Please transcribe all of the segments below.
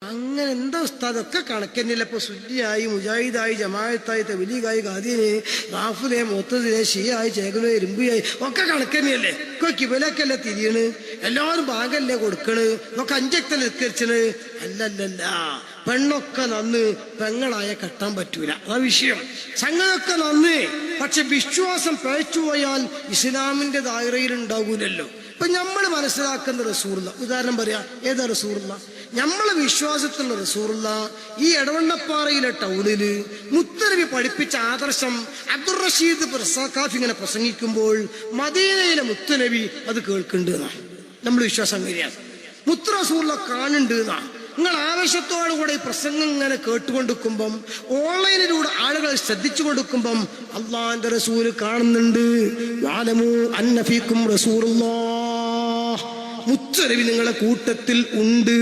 അങ്ങനെ എന്താ ഉസ്താദൊക്കെ കണക്കന്നില്ല. ഇപ്പൊ സുന്നിയായി, മുജാഹിദായി, ജമാഅത്തായി, തബ്ലീഗായി, ഖാദിനെ, റാഫിലെ, മുഅ്തസിലെ, ഷിയായി, ചേകലെ, ഇരുമ്പിയായി ഒക്കെ കണക്കന്നെയല്ലേ? ഒക്കെ കിബിലക്കല്ലേ തിരിയണ്, എല്ലാവരും ഭാഗല്ലേ കൊടുക്കണ്, ഒക്കെ അഞ്ചക്കല്ലേ നിസ്കരിച്ചണ്. അല്ലല്ലല്ല, പെണ്ണൊക്കെ നന്ന്, പെങ്ങളായ കെട്ടാൻ പറ്റൂല, ആ വിഷയം. സംഗതിയൊക്കെ നന്ന്, പക്ഷെ വിശ്വാസം പഴച്ചുപോയാൽ ഇസ്ലാമിന്റെ ദായറയിൽ ഉണ്ടാകൂലല്ലോ. ഇപ്പൊ നമ്മൾ മനസ്സിലാക്കുന്ന റസൂലുള്ള, ഉദാഹരണം പറയാ, ഏതാ റസൂലുള്ള? നമ്മളെ വിശ്വാസത്തിലുള്ള റസൂലുള്ള ഈ എടവണ്ണപ്പാറയിലെ ടൗണില് മുത്തനബി പഠിപ്പിച്ച ആദർശം അബ്ദുൾ റഷീദ് സഖാഫി ഇങ്ങനെ പ്രസംഗിക്കുമ്പോൾ മദീനയിലെ മുത്തനബി അത് കേൾക്കുന്നുണ്ട് എന്നാണ് നമ്മൾ വിശ്വാസം. അങ്ങനെയാണ് മുത്ത് റസൂലുള്ള കാണുന്നുണ്ട് എന്നാണ്. നിങ്ങൾ ആവേശത്തോടു കൂടെ ഈ പ്രസംഗം ഇങ്ങനെ കേട്ടുകൊണ്ടിരിക്കുമ്പം, ഓൺലൈനിലൂടെ ആളുകൾ ശ്രദ്ധിച്ചു കൊടുക്കുമ്പം അള്ളാന്റെ റസൂല് കാണുന്നുണ്ട്. വഅലമു അന്ന ഫീകും റസൂലുള്ളാഹ്, മുത്തനബി നിങ്ങളെ കൂട്ടത്തിൽ ഉണ്ട്.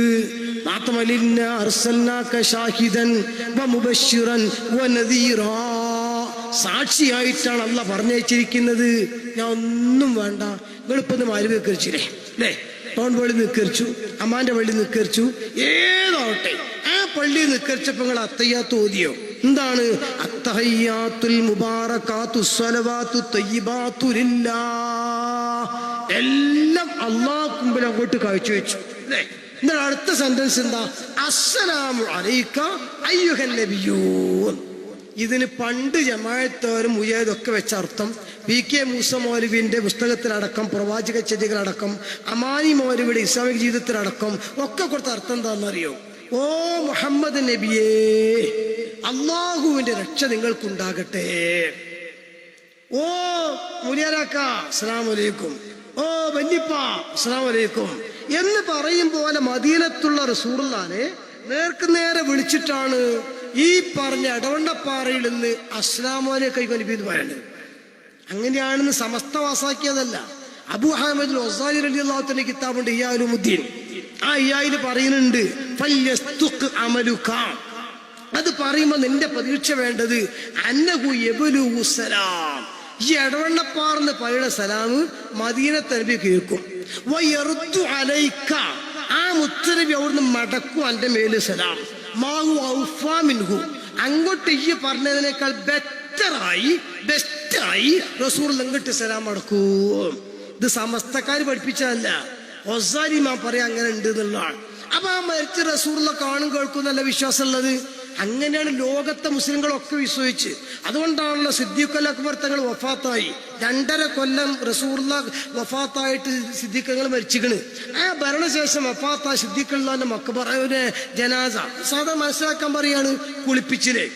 മാത്രമല്ല അർസൽനാക ഷാഹിദൻ വമുബശ്ശിറൻ വനദീറാ, സാക്ഷിയായിട്ടാണ് അള്ളാഹ് പറഞ്ഞയച്ചിരിക്കുന്നത്. ഞാൻ ഒന്നും വേണ്ട, നിങ്ങളിപ്പൊന്ന് മാരി നിൽക്കരിച്ചില്ലേ അല്ലേ? ടൗൺ പള്ളി നിൽക്കരിച്ചു, അമ്മാന്റെ പള്ളി നിൽക്കരിച്ചു, ഏതാവട്ടെ ആ പള്ളി നിൽക്കരിച്ചപ്പോ നിങ്ങൾ അത്തയ്യാത്ത് ഓതിയോ? എന്താണ്? അത്തഹയ്യാത്തുൽ മുബാറകാത്തു സ്വലവാത്തു തയ്യിബാത്തു ലില്ലാഹ്, എല്ലാം അള്ളാഹ് മുമ്പിൽ അങ്ങോട്ട് കാഴ്ചവെച്ചു അല്ലേ? എന്നാൽ അടുത്ത സെന്റൻസ് എന്താ? അസ്സലാമു അലൈക അയ്യുഹൻ നബിയ്യൂൻ. ഇതിന് പണ്ട് ജമാഅത്തോരും മുജാഹിദൊക്കെ വെച്ച അർത്ഥം PK മൂസ മൗലവിന്റെ പുസ്തകത്തിലടക്കം, പ്രവാചക ചര്യകളടക്കം, അമാനി മൗലവിയുടെ ഇസ്ലാമിക ജീവിതത്തിലടക്കം ഒക്കെ കൊടുത്ത അർത്ഥം എന്താണെന്നറിയോ? ഓ മുഹമ്മദ് നബിയേ, അള്ളാഹുവിന്റെ രക്ഷ നിങ്ങൾക്കുണ്ടാകട്ടെ. ഓ മുനിയാരാക്ക അസ്സലാമു അലൈക്കും, ഓ വല്യപ്പ അസ്സലാമു അലൈക്കും എന്ന് പറയും പോലെ മദീനത്തുള്ള റസൂലുള്ളാഹിനെ നേർക്കുനേരെ വിളിച്ചിട്ടാണ് ഈ പറഞ്ഞ എടവണ്ണപ്പാറയിൽ നിന്ന് അസ്സലാമു അലൈക്കും നബി എന്ന് പറയുന്നത്. അങ്ങനെയാണെന്ന് സമസ്ത വാസാക്കിയതല്ല. അബൂ ഹാമിദ് ഗസാലി റളിയല്ലാഹു അൻഹു കിതാബുണ്ട് ഇഹ്യാ ഉലുമുദ്ദീൻ. ആ ഇഹ്യായിൽ പറയുന്നുണ്ട് ഫൽയസ്തുഖ് അമലുക, അത് പറയുമ്പോൾ നിന്റെ പ്രതീക്ഷ വേണ്ടത് അന്നഹു യബ്ലുഗു സലാം, ഈ എടവണ്ണപ്പാറന്ന് പറയുന്ന സലാമ് മദീനത്തെ നബി കേൾക്കും. വയറുദ്ദു അലൈക, ആ മുത്തനബി അവിടുന്ന് മടക്കും അന്റെ മേല് സലാം. മാഹു ഔഫാ മിൻഹു, അങ്ങോട്ട് ഈ പറഞ്ഞതിനേക്കാൾ ബെസ്റ്റായി റസൂൽ അങ്ങോട്ട് സലാം മടക്കൂ. ഇത് സമസ്തക്കാർ പഠിപ്പിച്ചതല്ല, ഗസാലിമാ പറയാ അങ്ങനെ ഉണ്ട് എന്നുള്ളതാണ്. അപ്പൊ ആ മരിച്ച റസൂലുള്ള കാണും കേൾക്കും എന്നല്ല വിശ്വാസം ഉള്ളത്. അങ്ങനെയാണ് ലോകത്തെ മുസ്ലിങ്ങളൊക്കെ വിശ്വസിച്ച്. അതുകൊണ്ടാണല്ലോ സിദ്ദീഖുൽ അക്ബർ തങ്ങൾ വഫാത്തായി, 2.5 കൊല്ലം റസൂലുള്ള വഫാത്തായിട്ട് സിദ്ദീഖുകൾ മരിച്ചിക്കണ്. ആ ഭരണശേഷം വഫാത്തായ സിദ്ദീഖുള്ളാന്റെ മക്ബറയുടെ ജനാസ സാധാ മനസ്സിലാക്കാൻ പറയാണ്, കുളിപ്പിച്ചില്ലേ,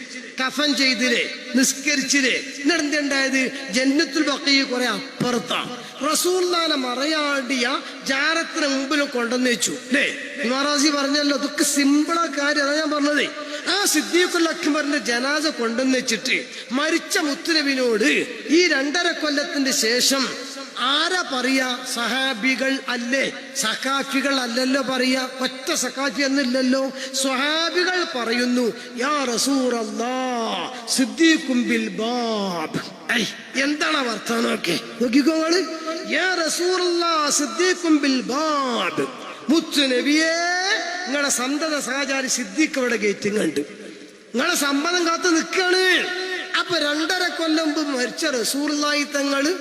കഫൻ ചെയ്തില്ലേ, നിസ്കരിച്ചില്ലേ. എന്നിട്ടെന്തുണ്ടായത്? ജന്നത്തുൽ ബഖീ കുറെ അപ്പുറത്താണ്. റസൂലുള്ളാഹിനെ മറയാടിയ ജാറത്തിന് മുമ്പിലും കൊണ്ടുവന്ന് വെച്ചു അല്ലേ? മറാസി പറഞ്ഞല്ലോ, ഇതൊക്കെ സിമ്പിളാ കാര്യം. അതാ ഞാൻ പറഞ്ഞത്. ആ സിദ്ദീഖുൽ അക്ബറിന്റെ ജനാസ കൊണ്ടുവന്ന് വെച്ചിട്ട് മരിച്ച മുത്തുനബിനോട് ഈ 2.5 കൊല്ലത്തിന്റെ ശേഷം ആരാ പറയാ? സഹാബികൾ അല്ലേ, സഖാഫികൾ അല്ലല്ലോ പറയാ. ഒറ്റ സഖാഫി എന്നില്ലല്ലോ. സ്വഹാബികൾ പറയുന്നു, യാ റസൂലല്ലാഹ് സിദ്ദീഖും ബിൽ ബാബ്. എന്താണ് വർത്താനമൊക്കെ നോക്കിക്കോള്. യാ റസൂലല്ലാഹ് സിദ്ദീഖും ബിൽ ബാബ്, മുത്തുനബിയേ നിങ്ങളെ സന്തത സഹചാരി സിദ്ദീഖ് ഇവിടെ ഗേറ്റിംഗ് ഉണ്ട്, നിങ്ങളെ സമ്മതം കാത്ത് നിൽക്കാണ്. അപ്പൊ 2.5 കൊല്ലം മുമ്പ് മരിച്ച റസൂലുള്ളാഹി തങ്ങള്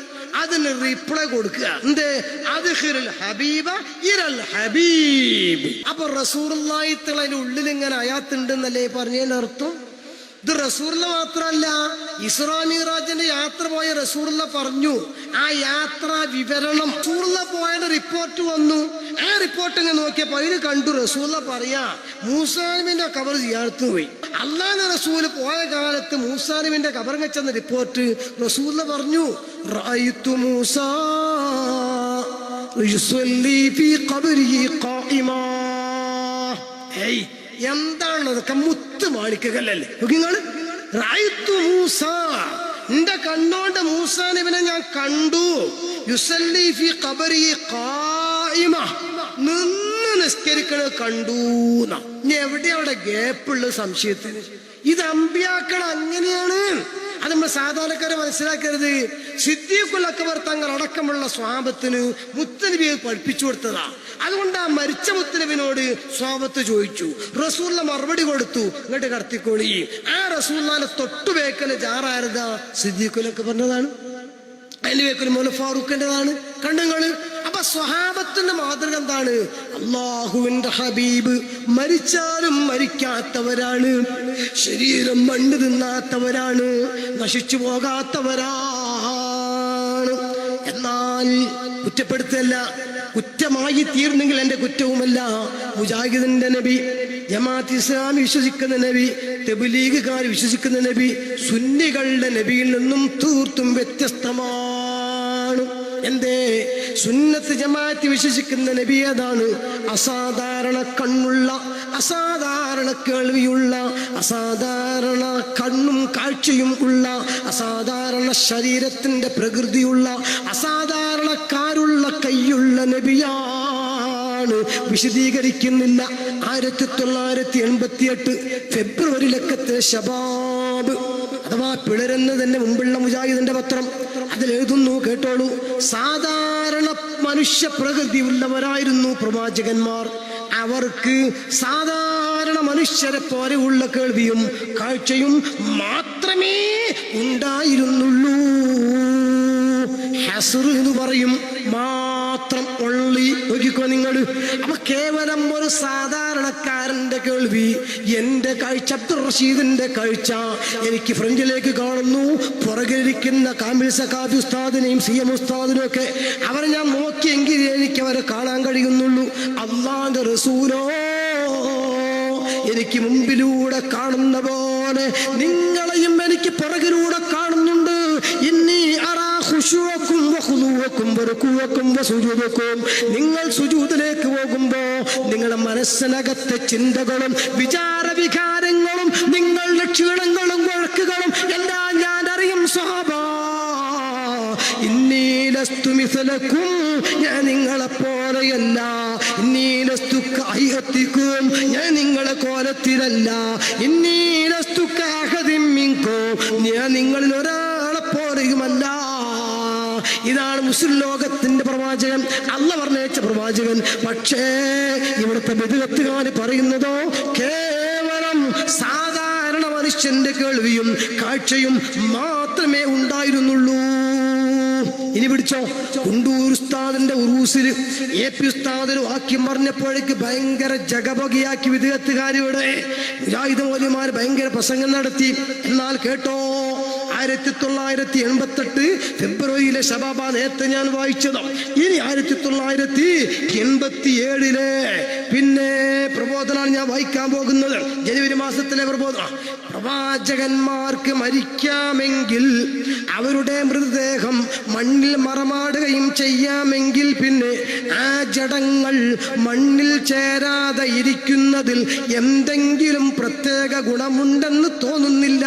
അതിന് റിപ്ലൈ കൊടുക്കുക. എന്തേ? അദ്ഖിറുൽ ഹബീബ ഇലൽ ഹബീബ്. അപ്പൊ റസൂലുള്ളാഹി തങ്ങളെ അതിന്റെ ഉള്ളിൽ ഇങ്ങനെ ആയാത്തുണ്ടെന്നല്ലേ പറഞ്ഞതിന്റെ അർത്ഥം? ഇത് റസൂലുള്ള മാത്രല്ല, ഇസ്രാ മിഅ്റാജിന്റെ യാത്ര പോയ റസൂലുള്ള പറഞ്ഞു. ആ യാത്രാ വിവരണം റസൂലുള്ള പോയതിന്റെ റിപ്പോർട്ട് വന്നു. ആ റിപ്പോർട്ട് ഇങ്ങനെ നോക്കിയപ്പോ അതിന് കണ്ടു റസൂലുള്ള പറയാ, മൂസാ നബിന്റെ ഖബർ സിയാറത്ത് പോയി. അല്ലാഹുവിന്റെ റസൂല് പോയ കാലത്ത് മൂസാ നബിന്റെ ഖബർ വെച്ചെന്ന റിപ്പോർട്ട് റസൂലുള്ള പറഞ്ഞു, റഅയ്തു മൂസാ യുസല്ലി ഫീ ഖബരിഹി ഖായിമാ. എന്താണ് അതൊക്കെ? മുത്ത് മാണിക്കല്ലേ നിങ്ങള്? റഅയ്തു മൂസാ, എന്റെ കണ്ണോണ്ട് മൂസാ നബിനെ ഞാൻ കണ്ടു. യുസല്ലി ഫീ ഖബരിഹി ഖായിമ, നിന്ന് നിസ്കരിക്കണ കണ്ടു. ഇനി എവിടെ അവിടെ ഗ്യാപ്പുള്ള സംശയത്തിന്? ഇത് അമ്പിയാക്കൾ അങ്ങനെയാണ്. അത് നമ്മൾ സാധാരണക്കാരെ മനസ്സിലാക്കരുത്. സിദ്ദീഖുൽ അക്ബർ തങ്ങൾ അടക്കമുള്ള സ്വഹാബത്തിന് മുത്തനബിയെ പഠിപ്പിച്ചു കൊടുത്തതാ. അതുകൊണ്ട് ആ മരിച്ച മുത്തനബിനോട് സ്വഹാബത്ത് ചോദിച്ചു, റസൂലുള്ള മറുപടി കൊടുത്തു, ഇങ്ങോട്ട് കടത്തിക്കോളി. ആ റസൂലുള്ളാഹിനെ തൊട്ടുവേക്കല് ജാറാരതാ? സിദ്ദീഖുൽ അക്ബറിൻ്റെതാണ്. അതിന്റെ വേക്കല് മോല ഫാറൂഖിൻ്റെതാണ്. കണ്ണുങ്ങള്. അപ്പൊ സ്വഹാബത്തിന്റെ മാതൃക എന്താണ്? അള്ളാഹുവിന്റെ ഹബീബ് മരിച്ചാലും മരിക്കാത്തവരാണ്, ശരീരം മണ്ണ് തിന്നാത്തവരാണ്, നശിച്ചു പോകാത്തവരാണ്. എന്നാൽ കുറ്റപ്പെടുത്തല്ല, കുറ്റമായി തീർന്നെങ്കിൽ എന്റെ കുറ്റവുമല്ല. മുജാഹിദിന്റെ നബി, ജമാഅത്ത് ഇസ്ലാമി വിശ്വസിക്കുന്ന നബി, തബ്ലീഗുകാർ വിശ്വസിക്കുന്ന നബി സുന്നികളുടെ നബിയിൽ നിന്നും തീർത്തും വ്യത്യസ്തമാണ്. എന്തേ? സുന്നത്ത് ജമാഅത്ത് വിശ്വസിക്കുന്ന നബി അതാണ്. അസാധാരണ കണ്ണുള്ള, അസാധാരണ കേൾവിയുള്ള, അസാധാരണ കണ്ണും കാഴ്ചയും ഉള്ള, അസാധാരണ ശരീരത്തിന്റെ പ്രകൃതിയുള്ള, അസാധാരണക്കാരുള്ള കൈയുള്ള നബിയാണ്. വിശദീകരിക്കുന്നില്ല. 1988 ഫെബ്രുവരി ലക്കത്തെ ശബാബ് അഥവാ പിളരുന്ന തന്നെ മുമ്പുള്ള മുജാഹിദിന്റെ പത്രം, അതിലെഴുതുന്നു, കേട്ടോളൂ. സാധാരണ മനുഷ്യ പ്രകൃതി ഉള്ളവരായിരുന്നു പ്രവാചകന്മാർ. അവർക്ക് സാധാരണ മനുഷ്യരെ പോലെയുള്ള കേൾവിയും കാഴ്ചയും മാത്രമേ ഉണ്ടായിരുന്നുള്ളൂ. ഹസ്ർ എന്ന് പറയും, മാത്രം, ഒള്ളി. നോക്കിക്കോ നിങ്ങൾ. അപ്പൊ കേവലം ഒരു സാധാരണക്കാരന്റെ കേൾവി, എന്റെ കാഴ്ച, അബ്ദുൾ റഷീദിന്റെ കാഴ്ച എനിക്ക് ഫ്രണ്ടിലേക്ക് കാണുന്നു, പുറകിലിരിക്കുന്ന കാമിൽ സഖാഫി ഉസ്താദിനെയും CM ഉസ്താദിനെയും ഒക്കെ അവരെ ഞാൻ നോക്കിയെങ്കിൽ എനിക്ക് അവരെ കാണാൻ കഴിയുന്നുള്ളൂ. അല്ലാഹുവിന്റെ റസൂലോ എനിക്ക് മുമ്പിലൂടെ കാണുന്ന പോലെ നിങ്ങളെയും എനിക്ക് പുറകിലൂടെ കാണുന്നുണ്ട്. ഇന്നി അറാ ഖുശൂഅക്കും വഖുദൂഅക്കും വറുകൂഅക്കും വസുജൂദക്കും. നിങ്ങൾ സുജൂദിലേക്ക് പോകുമ്പോ നിങ്ങളുടെ മനസ്സിനകത്തെ ചിന്തകളും വിചാര വികാരങ്ങളും നിങ്ങളുടെ ക്ഷീണങ്ങളും വഴക്കുകളും എല്ലാം ഞാൻ അറിയും സ്വഹാബാ. ഇന്നി ലസ്തു മിസ്ലക്കും, ഞാൻ നിങ്ങളെ പോലെയല്ല. ഇന്നി ലസ്തു കഹയത്തിക്കും, ഞാൻ നിങ്ങളെ കോലത്തിലല്ല. ഇന്നി ലസ്തു കഅഹദിൻ മിൻകും, ഞാൻ നിങ്ങളിൽ ഒരാളെ പോലെയുമല്ല. ഇതാണ് മുസ്ലിം ലോകത്തിന്റെ പ്രവാചകൻ, അല്ലാഹു പറഞ്ഞയച്ച പ്രവാചകൻ. പക്ഷേ ഇവിടുത്തെ ബിദ്അത്തുകാർ പറയുന്നതോ കേവലം സാധാരണ മനുഷ്യന്റെ കേൾവിയും കാഴ്ചയും മാത്രമേ ഉണ്ടായിരുന്നുള്ളൂ. ഇനി പിടിച്ചോ, കുണ്ടൂർ ഉസ്താദിന്റെ ഉറൂസിൽ AP ഉസ്താദിന് വാക്യം പറഞ്ഞപ്പോഴേക്ക് ഭയങ്കര ജഗപൊകയാക്കി വിദ്യാർത്ഥികാരിവിടെ മുജാഹിദ് മൗലവിമാർ ഭയങ്കര പ്രസംഗം നടത്തി. എന്നാൽ കേട്ടോ, 1988 ഫെബ്രുവരിയിലെ ശബാബ നേരത്തെ ഞാൻ വായിച്ചത്. ഇനി 1987 പിന്നെ പ്രബോധനമാണ് ഞാൻ വായിക്കാൻ പോകുന്നത്. ജനുവരി മാസത്തിലെ പ്രബോധന. പ്രവാചകന്മാർക്ക് മരിക്കാമെങ്കിൽ, അവരുടെ മൃതദേഹം മണ്ണിൽ മറമാടുകയും ചെയ്യാമെങ്കിൽ പിന്നെ ആ ജഡങ്ങൾ മണ്ണിൽ ചേരാതെ ഇരിക്കുന്നതിൽ എന്തെങ്കിലും പ്രത്യേക ഗുണമുണ്ടെന്ന് തോന്നുന്നില്ല.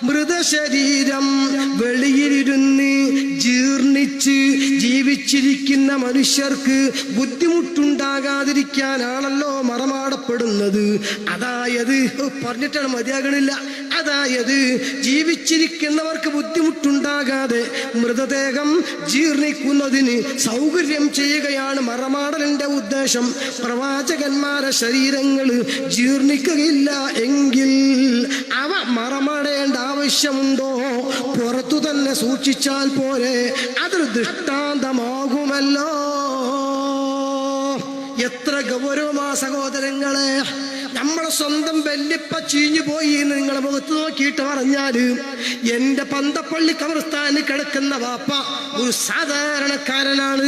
മൃതശരീരം വെളിയിലിരുന്ന് ജീർണിച്ച് ജീവിച്ചിരിക്കുന്ന മനുഷ്യർക്ക് ബുദ്ധിമുട്ടുണ്ടാകാതിരിക്കാനാണല്ലോ മറമാടപ്പെടുന്നത്. അതായത് പറഞ്ഞിട്ടാണ് മതിയാകണില്ല. അതായത് ജീവിച്ചിരിക്കുന്നവർക്ക് ബുദ്ധിമുട്ടുണ്ടാകാതെ മൃതദേഹം ജീർണിക്കുന്നതിന് സൗകര്യം ചെയ്യുകയാണ് മറമാടലിന്റെ ഉദ്ദേശം. പ്രവാചകന്മാരെ ശരീരങ്ങൾ ജീർണിക്കുകയില്ല എങ്കിൽ അവ മറമാടേണ്ട ആവശ്യമുണ്ടോ? പുറത്തു തന്നെ സൂക്ഷിച്ചാൽ പോരെ, അതൊരു ദൃഷ്ടാന്തമാകുമല്ലോ. എത്ര ഗൗരവമാ സഹോദരങ്ങളെ. നമ്മളെ സ്വന്തം വല്യപ്പ ചീഞ്ഞു പോയി എന്ന് നിങ്ങളെ മുഖത്ത് നോക്കിയിട്ട് പറഞ്ഞാല്, എന്റെ പന്തപ്പള്ളി കബർസ്ഥാനിൽ കിടക്കുന്ന വാപ്പ ഒരു സാധാരണക്കാരനാണ്.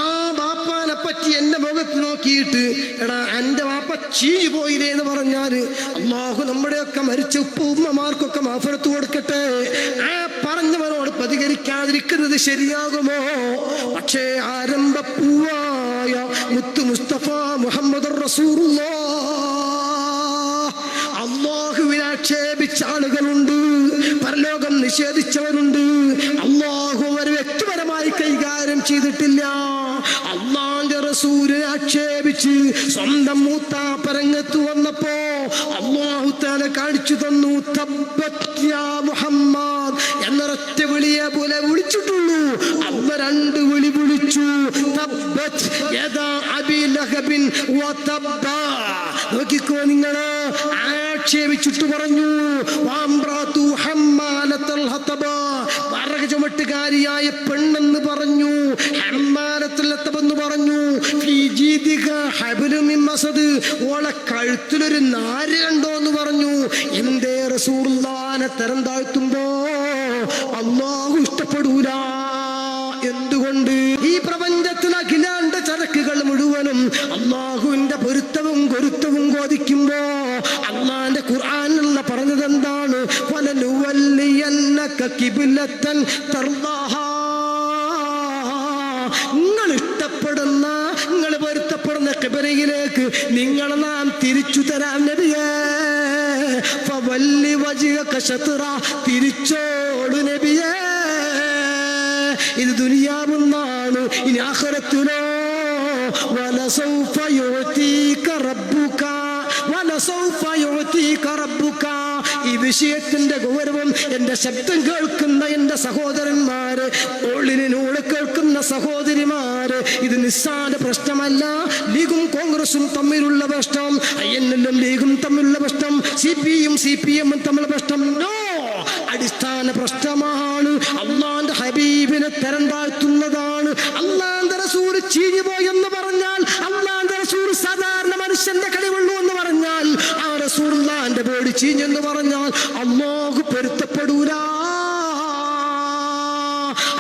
ആ വാപ്പാനെ പറ്റി എന്റെ മുഖത്ത് നോക്കിയിട്ട്, എടാ എന്റെ വാപ്പ ചീഞ്ഞു പോയില്ലേ എന്ന് പറഞ്ഞാല്, അല്ലാഹു നമ്മുടെയൊക്കെ മരിച്ച ഉമ്മമാർക്കൊക്കെ മാഫറത്ത് കൊടുക്കട്ടെ. ആ പറഞ്ഞവരോട് പ്രതികരിക്കാതിരിക്കുന്നത് ശരിയാകുമോ? പക്ഷേ ആരംഭപ്പൂവായ മുത്തു മുസ്തഫ മുഹമ്മദ് റസൂലുള്ളാഹ്, അല്ലാഹുവിനെ ആക്ഷേപിച്ച ആളുകളുണ്ട്, പരലോകം നിഷേധിച്ചവരുണ്ട്. അല്ലാഹു അവരെ വ്യക്തിപരമായി കൈകാര്യം ചെയ്തിട്ടില്ല. അല്ലാഹുവിന്റെ റസൂലിനെ ആക്ഷേപിച്ച് സ്വന്തം മൂത്ത പരങ്ങത്ത് വന്നപ്പോ അല്ലാഹു തആല കാണിച്ചു തന്നു, തബ്ബത് യാ മുഹമ്മദ് എന്നൊരൊറ്റ വിളിയെ പോലെ വിളിച്ചിട്ടുള്ളൂ. അമ്മ രണ്ട് വിളി വിളിച്ചു, തബ്ബത് യദാ അബീ ലഹബിൻ വതബ്ബ. നോക്കിക്കോ നിങ്ങള്, ആക്ഷേപിച്ചിട്ട് പറഞ്ഞു, വംറതു ഹമ്മാലത്തുൽ ഹതബ, വറക് ചുമട്ടുകാരിയായ പെണ്ണെന്ന് പറഞ്ഞു, ഹമ്മാലത്തുൽ ഹതബ എന്ന് പറഞ്ഞു. ഫീ ജീദിക ഹബ്ലു മിൻ മസദ്, ഓളെ കഴുത്തിലൊരു നാര് കണ്ടോ എന്ന് പറഞ്ഞു. എന്തേ റസൂലുള്ളാഹിനെ തരം താഴ്ത്തുമ്പോ അല്ലാഹു ഇഷ്ടപ്പെടൂല. എന്തുകൊണ്ട്? ഈ പ്രപഞ്ചത്തിൽ അഖിലാണ്ട ചരക്കുകൾ മുഴുവനും അല്ലാഹുവിന്റെ പൊരുത്തവും ഗുരുത്വവും ബോധിക്കുമ്പോ അല്ലാഹുവിന്റെ ഖുർആനിലുള്ള പറഞ്ഞത് എന്താണ്? ഫലനുവല്ലിയന്നക ഖിബ്ലതൻ തർദാഹാ, നിങ്ങൾ ഇഷ്ടപ്പെടുന്ന, നിങ്ങൾ പൊരുത്തപ്പെടുന്ന ഖിബ്ലയിലേക്ക് നിങ്ങൾ നാം തിരിച്ചു തരാം നബിയേ. ഫവല്ലി വജ്ഹക ശത്റ, തിരിച്ചോടു നബിയേ. ഇത് ദുനിയാവുന്നാണ്, ഇനി ആഖിറത്തിലോ വലസൗഫ യുഅതീക റബ്ബുക, വലസൗഫ യുഅതീക റബ്ബുക. ഈ വിഷയത്തിന്റെ ഗൗരവം എന്റെ ശബ്ദം കേൾക്കുന്ന എന്റെ സഹോദരന്മാര്, ഓളിനോട് കേൾക്കുന്ന സഹോദരിമാര്, ഇത് നിസ്സാര പ്രശ്നമല്ല. ലീഗും കോൺഗ്രസും തമ്മിലുള്ള പ്രശ്നം, INL ലീഗും തമ്മിലുള്ള പ്രശ്നം, CPM തമ്മിലുള്ള പ്രശ്നം, നോ, അടിസ്ഥാന പ്രശ്നമാണ്. അള്ളാന്റെ ഹബീബിനെ തരം താഴ്ത്തുന്നതാണ്. അള്ളാന്റെ റസൂൽ ചീഞ്ഞു പോയെന്ന് പറഞ്ഞാൽ, അള്ളാന്റെ റസൂൽ സാധാരണ മനുഷ്യന്റെ കളിവുള്ളൂ എന്ന് പറഞ്ഞാൽ, ആ റസൂലുള്ളാഹിന്റെ പേടി ചീഞ്ഞെന്ന് പറഞ്ഞാൽ അല്ലാഹു പൊരുത്തപ്പെടൂല.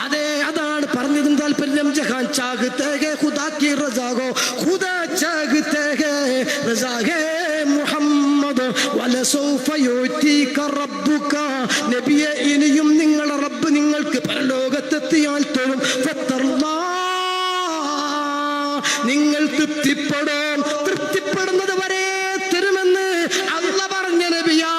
അതെ, അതാണ് പറഞ്ഞതും താല്പര്യം. ജഹാൻ ചാഹത്തെ ഹേ ഖുദാ കി റസാ കോ, ഖുദാ ചാഹത്തെ ഹേ റസാ ഹേ മുഹമ്മദ്, വലസൗഫ യുഅതീക റബ്ബുക. നബിയെ, ഇനിയും നിങ്ങളുടെ റബ്ബ് നിങ്ങൾക്ക് പരലോകത്തെത്തിയാൽ തരും. ഫത്തർലാ, നിങ്ങൾ തൃപ്തിപ്പെടും, തൃപ്തിപ്പെടുന്നത് വരെ തരുമെന്ന് അല്ലാഹ് പറഞ്ഞ നബിയാ.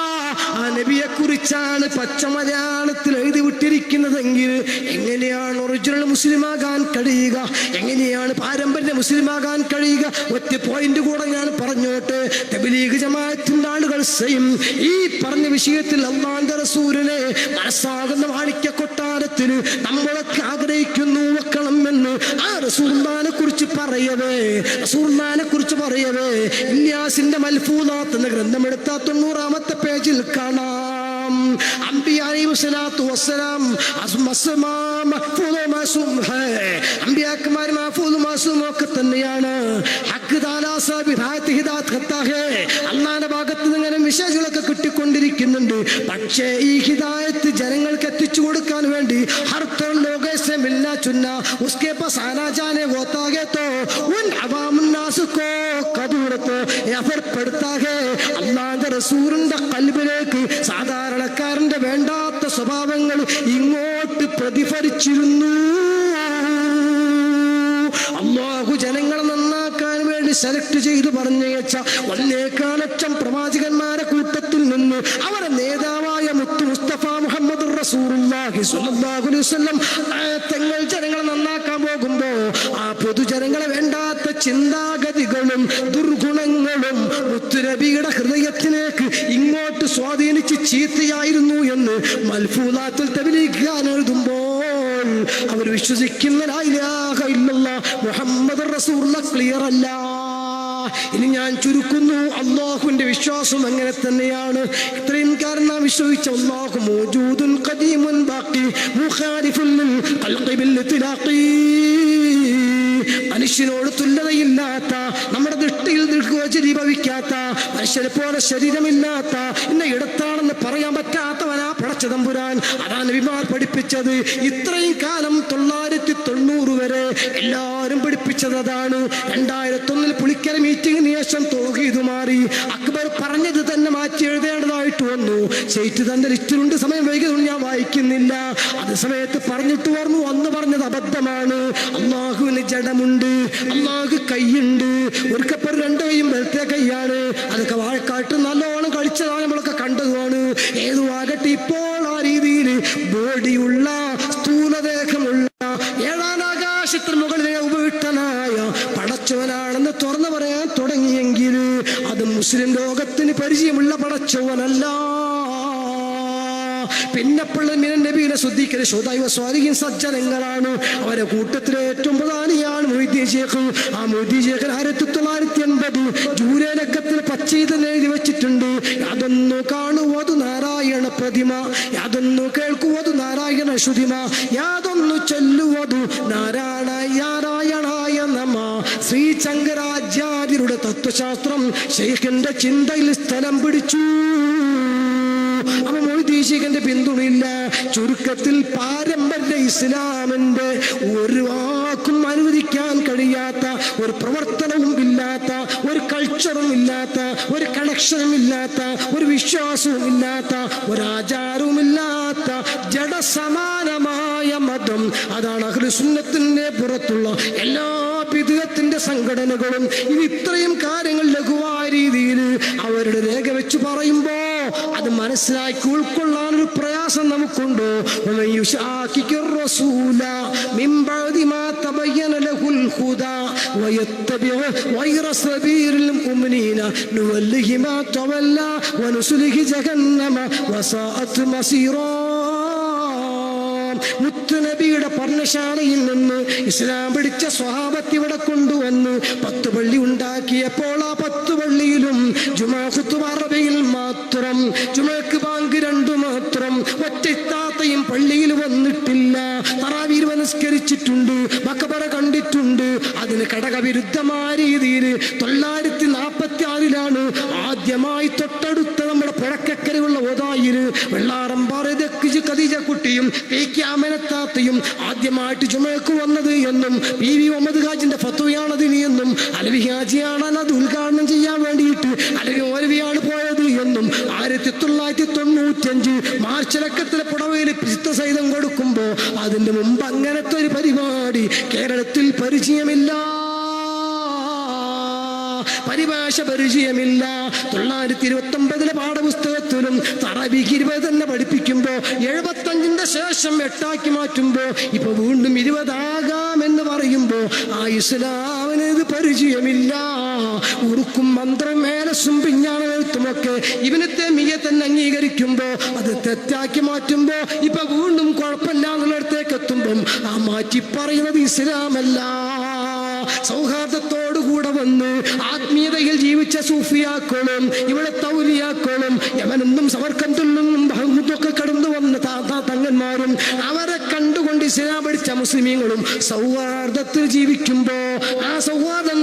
ആ നബിയെ കുറിച്ചാണ് പച്ച മലയാളത്തിൽ എഴുതി വിട്ടിരിക്കുന്നതെങ്കിൽ എങ്ങനെയാണ് ഒറിജിനൽ മുസ്ലിമാകാൻ കഴിയുക? എങ്ങനെയാണ് പാരമ്പര്യ മുസ്ലിമാകാൻ കഴിയുക? ഒറ്റ പോയിന്റ് കൂടെ ഞാൻ പറഞ്ഞോട്ടെ. തബ്ലീഗ് ജമാഅത്തിന്റെ ആളുകൾ സെയിം ഈ പറഞ്ഞ വിഷയത്തിൽ അല്ലാഹുവിന്റെ റസൂലിനെ മനസ്സാകുന്ന മാണിക്യ കൊട്ടാരത്തിന് നമ്മളൊക്കെ ആഗ്രഹിക്കുന്നു വെക്കണം എന്ന്. ആ റസൂലുള്ളാഹിനെ കുറിച്ച് പറയവേ, റസൂലുള്ളാഹിനെ കുറിച്ച് പറയവേ, ഇല്യാസിന്റെ മൽഫൂദാത്ത് എന്ന ഗ്രന്ഥം എടുത്ത 90-ാമത്തെ പേജിൽ കാണാം. അംബിയാ അലൈഹിസ്സലാത്തു വസ്സലാം അംബിയാക്കന്മാർ മഹ്ഫൂദും മാസൂമും ഒക്കെ തന്നെയാണ്. അള്ളാന്റെ ഭാഗത്ത് നിന്ന് ഇങ്ങനെ വിശേഷങ്ങളൊക്കെ കിട്ടിക്കൊണ്ടിരിക്കുന്നുണ്ട്. പക്ഷേ ഈ ഹിദായത്ത് ജനങ്ങൾക്ക് എത്തിച്ചു കൊടുക്കാൻ വേണ്ടി അള്ളാന്റെ റസൂലിന്റെ ഖൽബിലേക്ക് സാധാരണക്കാരന്റെ വേണ്ടാത്ത സ്വഭാവങ്ങൾ ഇങ്ങോട്ട് പ്രതിഫലിച്ചിരുന്നു. അല്ലാഹു ജനങ്ങളെ നന്നാക്കാൻ വേണ്ടി സെലക്ട് ചെയ്ത് പറഞ്ഞയച്ച 1.25 ലക്ഷം പ്രവാചകന്മാരെ കൂട്ടത്തിൽ നിന്ന് അവരെ നേതാവായ മുത്തു മുസ്തഫ മുഹമ്മദ് റസൂലുള്ളാഹി സ്വല്ലല്ലാഹു അലൈഹി വസല്ലം തങ്ങൾ ജനങ്ങളെ നന്നാക്കാൻ പോകുമ്പോ ആ പൊതുജനങ്ങളെ വേണ്ടാത്ത ചിന്താഗതികളും ദുർഗുണങ്ങളും മുത്തുനബിയുടെ ഹൃദയത്തിലേക്ക് ഇങ്ങോട്ട് സ്വാധീനിച്ച് ചീത്തയായിരുന്നു എന്ന് മൽഫൂദാത്തുൽ തബ്ലീഗ് എഴുതുമ്പോൾ അവർ വിശ്വസിക്കുന്ന ലാ ഇലാഹ ഇല്ലല്ലാഹ് മുഹമ്മദുർ റസൂലുള്ളാഹ് ക്ലിയർ അല്ല. ഇനി ഞാൻ ചുരുക്കുന്നു, അല്ലാഹുവിന്റെ വിശ്വാസം അങ്ങനെ തന്നെയാണ്. ഇത്രയും കാരണം വിശ്വസിച്ച അല്ലാഹു മൗജൂദുൻ ഖദീമുൻ ബാഖി മുഖാലിഫുൻ ലിൽ ഖൽഖി ബിൽ ഇത്ലാഖി. മനുഷ്യനോട് തുല്യതയില്ലാത്ത, നമ്മുടെ ദൃഷ്ടിയിൽ ദീർഘോചരീഭവിക്കാത്ത, മനുഷ്യരെ പോലെ ശരീരമില്ലാത്ത, ഇന്ന ഇടത്താണെന്ന് പറയാൻ പറ്റാത്തവനാ പടച്ച തമ്പുരാൻ. അതാണ് നബിമാർ പഠിപ്പിച്ചത്. ഇത്രയും കാലം 990 വരെ എല്ലാവരും പഠിപ്പിച്ചത് അതാണ്. 2001 പുളിക്കര മീറ്റിംഗിന് ശേഷം തൗഹീദ് മാറി. അക്ബർ പറഞ്ഞത് തന്നെ മാറ്റി എഴുതേണ്ടതായിട്ട് വന്നു. സെയ്റ്റ് തന്റെ ലിസ്റ്റിലുണ്ട്, സമയം വൈകിയതുകൊണ്ട് ഞാൻ വായിക്കുന്നില്ല. അത് സമയത്ത് പറഞ്ഞിട്ട് പറഞ്ഞു, അന്ന് പറഞ്ഞത് അബദ്ധമാണ്. അല്ലാഹുവിന് ജഡമുണ്ട്, അല്ലാഹു കൈയുണ്ട്. ഒരിക്കപ്പോൾ 2 കൈയും വലത്തെ കൈയാണ്. അതൊക്കെ വാഴക്കാട്ട് നല്ലോണം കളിച്ചതാണ്, നമ്മളൊക്കെ കണ്ടതുമാണ്. ഏതുവാകട്ടെ, ഇപ്പോൾ ആ രീതിയിൽ ബോഡിയുള്ള സ്ഥൂലദേഹമുള്ള 7-ാം ആകാശത്തിന് മുകളിലെ ഉപവിഷ്ടനായ പടച്ചവനാണെന്ന് തുറന്നു പറയാൻ തുടങ്ങിയെങ്കിൽ അത് മുസ്ലിം ലോകത്തിന് പരിചയമുള്ള പടച്ചവനല്ല. പിന്നെ നബീനെ ശ്രദ്ധിക്കൽ ശോതായ സ്വാലിഹീൻ സജ്ജനങ്ങളാണ്. അവരെ കൂട്ടത്തിലെ ഏറ്റവും പ്രധാനിയാണ് മൊയ്തീൻ ശേഖ്. ആ മൊയ്തീൻ ശേഖ് 1980 ജൂലൈ ലക്കത്തിൽ പച്ചീതൽ എഴുതി വെച്ചിട്ടുണ്ട്. യാതൊന്നു കാണുവതു നാരായണ പ്രതിമ, യാതൊന്നു കേൾക്കുവതു നാരായണ ശ്രുതിമ, യാതൊന്നു ചൊല്ലുവതു നാരായണായ നമ. ശ്രീ ശങ്കരാചാര്യരുടെ തത്വശാസ്ത്രം ശൈഖിന്റെ ചിന്തയിൽ സ്ഥലം പിടിച്ചു. അവ മൊയ്തീശികന്റെ പിന്തുണയില്ല. ചുരുക്കത്തിൽ പാരമ്പര്യ ഇസ്ലാമിന്റെ ഒരു വാക്കും അനുവദിക്കാൻ കഴിയാത്ത, ഒരു പ്രവർത്തനവും ഇല്ലാത്ത, ഒരു കൾച്ചറും ഇല്ലാത്ത, ഒരു കണക്ഷനും ഇല്ലാത്ത, ഒരു വിശ്വാസവും ഇല്ലാത്ത, ഒരു ആചാരവും ഇല്ലാത്ത ജഡസമാനമായ മതം. അതാണ് അഹ്ലു സുന്നത്തിന്റെ പുറത്തുള്ള എല്ലാ വിദഗ്ധത്തിന്റെ സംഘടനകളും. ഇത് ഇത്രയും കാര്യങ്ങൾ ലഘുവായ രീതിയിൽ അവരുടെ രേഖ വെച്ച് പറയുമ്പോ അത് മനസ്സിലാക്കി ഉൾക്കൊള്ളാൻ ഒരു പ്രയാസം നമുക്കുണ്ടോ? മുത്തുനബിയുടെ പർണശാലയിൽ നിന്ന് ഇസ്ലാം പിടിച്ച സ്വഹാബത്ത് ഇവിടെ കൊണ്ടുവന്ന് 10 പള്ളി ഉണ്ടാക്കിയപ്പോൾ ആ 10 പള്ളിയിലും ജുമാ ഖുത്ബ അറബിയിൽ മാത്രം, ജുമാക്ക് ബാങ്ക് 2 മാത്രം. ഒറ്റത്താത്തയും പള്ളിയിൽ വന്നിട്ടില്ല. തറാവീഹ് നമസ്കരിച്ചിട്ടുണ്ട്, മഖബറ കണ്ടിട്ടുണ്ട്. അതിന് ഘടകവിരുദ്ധമായ രീതിയിൽ 946 ആദ്യമായി തൊട്ടടുത്ത നമ്മുടെ പുഴക്കക്കരയുള്ള ഒതായില് വെള്ളാറമ്പാറ ഖദീജ കുട്ടിയും ആമനത്താത്തയും ആദ്യമായിട്ട് ജുമയ്ക്ക് വന്നത് എന്നും PV മുഹമ്മദ് ഹാജിന്റെ ഫത്വയാണതിന് എന്നും അലവി ഹാജിയാണ് അത് ഉദ്ഘാടനം ചെയ്യാൻ വേണ്ടിയിട്ട് അലവി മൗലവിയാണ് പോയത് എന്നും 1995 മാർച്ച് ലക്കത്തിലെ പുടവയിൽ സഹിതം കൊടുക്കുമ്പോ അതിന്റെ മുമ്പ് അങ്ങനത്തെ ഒരു പരിപാടി കേരളത്തിൽ പരിചയമില്ല, പരിഭാഷ പരിചയമില്ല. 929 പാഠപുസ്തകത്തിലും തറാവീഹ് 20 തന്നെ പഠിപ്പിക്കുമ്പോ 75 ശേഷം 8 മാറ്റുമ്പോ ഇപ്പൊ വീണ്ടും 20 ആകാമെന്ന് പറയുമ്പോ ആ ഇസ്ലാമിന് ഇത് പരിചയമില്ല. ഉറുക്കും മന്ത്രം മേലസും പിഞ്ഞാണെഴുത്തുമൊക്കെ ഇവനെ തേമിയെ തന്നെ അംഗീകരിക്കുമ്പോ അത് തെറ്റാക്കി മാറ്റുമ്പോ ഇപ്പൊ വീണ്ടും കുഴപ്പമില്ല എന്നുള്ളിടത്തേക്ക് എത്തുമ്പം ആ മാറ്റി പറയുന്നത് ഇസ്ലാമല്ല. സൗഹാർദ്ദത്തോടുകൂടെ വന്ന് ആത്മീയതയിൽ ജീവിച്ച സൂഫിയാക്കളും ഇവിടെ തൗലിയാക്കളും യമനെന്നും സമർക്കന്തിൽ ഒക്കെ കടന്നു വന്ന തങ്ങന്മാരും അവരെ കണ്ടുകൊണ്ട് ഇസ്ലാം പഠിച്ച മുസ്ലിമീങ്ങളും സൗഹാർദ്ദത്തിൽ ജീവിക്കുമ്പോ ആ സൗഹാർദ്ദം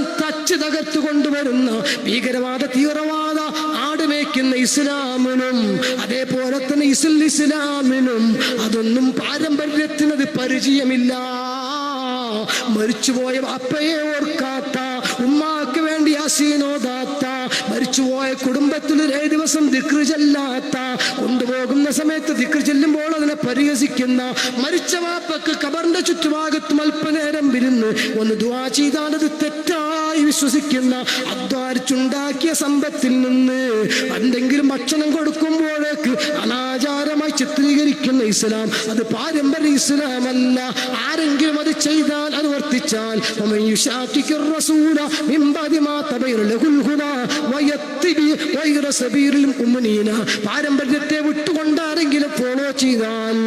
തകർത്തു കൊണ്ടുവരുന്ന ഭീകരവാദ തീവ്രവാദ ആടുമേക്കുന്ന ഇസ്ലാമിനും അതേപോലെ തന്നെ ഇസ്ലാമിനും അതൊന്നും പാരമ്പര്യത്തിനത് പരിചയമില്ല. മരിച്ചുപോയ വാപ്പയെ ഓർക്കാത്ത, ഉമ്മാക്ക് വേണ്ടി യാസീനോദാത്ത, മരിച്ചുപോയ കുടുംബത്തിൽ 7 ദിവസം ദിക്ർ ചെല്ലാത്ത, കൊണ്ടുപോകുന്ന സമയത്ത് ദിക്ർ ചെല്ലുമ്പോൾ അതിനെ പരിഹസിക്കുന്ന, മരിച്ച വാപ്പക്ക് ഖബറിന്റെ ചുറ്റുഭാഗത്തും അല്പനേരം വിരുന്ന് ഒന്ന് ദുആ ചെയ്താൽ അത് തെറ്റായി വിശ്വസിക്കുന്ന, അധ്വാനിച്ചുണ്ടാക്കിയ സമ്പത്തിൽ നിന്ന് എന്തെങ്കിലും ഭക്ഷണം കൊടുക്കുമ്പോഴേക്ക് അനാചാരമായി ചിത്രീകരിക്കുന്ന ഇസ്ലാം അത് പാരമ്പര്യ ഇസ്ലാമല്ല. ആരെങ്കിലും അത് ചെയ്താൽ, അത് വർത്തിച്ചാൽ പാരമ്പര്യത്തെ വിട്ടുകൊണ്ടാരെങ്കിലും ഫോളോ ചെയ്താൽ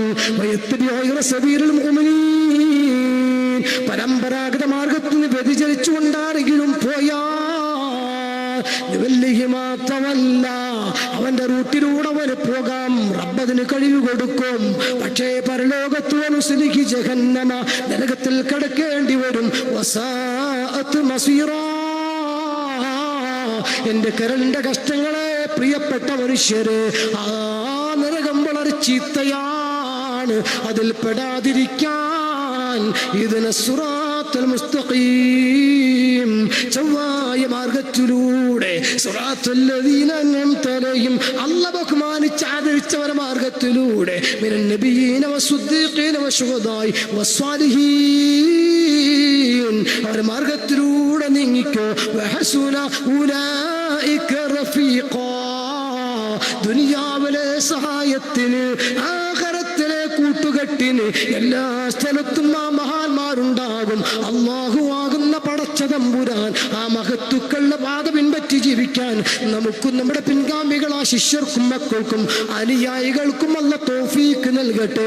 പരമ്പരാഗത മാർഗത്തിന് വ്യതിചലിച്ചു കൊണ്ടാരെങ്കിലും പോയാൽ മാത്രമല്ല അവന്റെ റൂട്ടിലൂടെ അവന് പോകാം, റബ്ബതിന് കഴിവ് കൊടുക്കും. പക്ഷേ പരലോകത്ത് അനുസരിക്ക് ജഹന്നമ നരകത്തിൽ കിടക്കേണ്ടി വരും. എന്റെ കരളിന്റെ കഷ്ടങ്ങളെ പ്രിയപ്പെട്ട മനുഷ്യരെ, ആ നരകം വളരെ ചീത്തയാണ്. അതിൽ പെടാതിരിക്കാൻ ഇതിനെ സിറാത്തുൽ മുസ്തഖീം ചൊവ്വായ മാർഗത്തിലൂടെ സിറാത്തുൽ ലദീന അൻഅംത അലൈഹിം അല്ലാഹു ബഹുമാനിച്ച് ആദരിച്ചവരുടെ മാർഗത്തിലൂടെ മിനൻ നബിയീന വസ്സുദ്ദീഖീന വശുഹദായി വസ്സാലിഹീൻ അവരുടെ മാർഗത്തിലൂടെ നീങ്ങിക്കോ. വഹസുന ഉലൈക റഫീഖാ ദുനിയാവിലെ സഹായത്തിന് ആഖിറത്തിലെ കൂട്ടുകെട്ടിന് എല്ലാ സ്ഥലത്തും ആ മഹാന്മാരുണ്ടാകും. അല്ലാഹു ആകുന്ന പടച്ച തമ്പുരാൻ ആ മഹത്വ മഹത്തുക്കളുടെ പാത പിൻപറ്റി ജീവിക്കാൻ നമുക്കും നമ്മുടെ പിൻഗാമികളാ ശിഷ്യർക്കും മക്കൾക്കും അനുയായികൾക്കും അല്ലാഹു തൗഫീഖ് നൽകട്ടെ.